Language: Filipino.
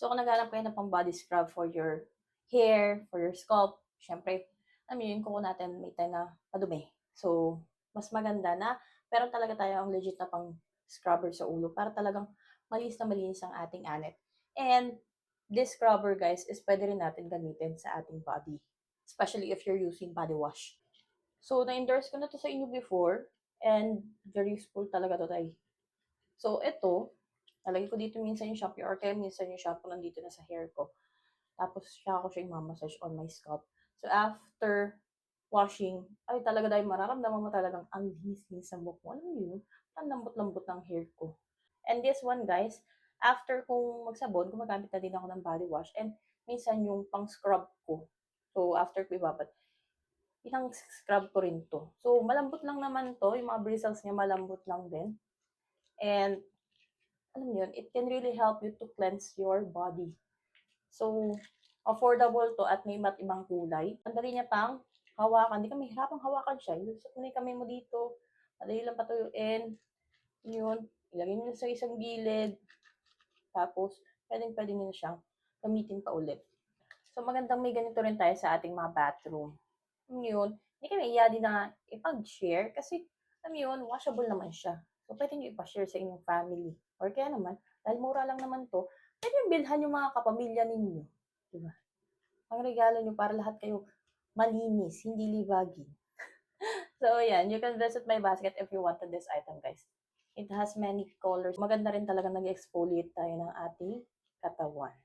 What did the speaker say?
So, kung naghahanap kayo ng pang body scrub for your hair, for your scalp, syempre, alam mo yun, yung kuko natin may time na madumi. So, mas maganda na meron talaga tayo ang legit na pang scrubber sa ulo para talagang malinis na malinis ang ating anit. And this scrubber, guys, is pwede rin natin gamitin sa ating body. Especially if you're using body wash. So, na-endorse ko na to sa inyo before and very useful talaga to, tay. So, ito, nalagay ko dito minsan yung shampoo or kaya minsan yung shampoo nandito na sa hair ko. Tapos, siya ako siya massage on my scalp. So, after washing, ay talaga dahil mararamdaman mo talagang ang linis-linis ng buhok mo. Alam mo yun? Ang lambot-lambot ng hair ko. And this one, guys, after kong magsabon, gumagamit na din ako ng body wash. And minsan yung pang scrub ko. So, after ko ibabad, isang scrub ko rin to. So, malambot lang naman to. Yung mga bristles niya malambot lang din. And alam mo yun, it can really help you to cleanse your body. So, affordable to at may iba't ibang kulay. Ang dali niya pang hawakan. Di ka mahirapang hawakan siya. Ilusot mo na yung kamay mo dito. Madali lang patuyuin. Yun. Ilagay mo na sa isang gilid. Tapos, pwedeng-pwede nyo na siyang gamitin pa ulit. So, magandang may ganito rin tayo sa ating mga bathroom. Yun. Hindi kami iya din na ipag-share kasi, alam yun, washable naman siya. So, pwede nyo ipashare sa inyong family. Or kaya naman, dahil mura lang naman to, pwede nyo bilhan yung mga kapamilya ninyo. Diba? Ang regalo nyo para lahat kayo malinis, hindi libagin. So, yan. You can visit my basket if you wanted this item, guys. It has many colors. Maganda rin talaga nag-exfoliate tayo ng ating katawan.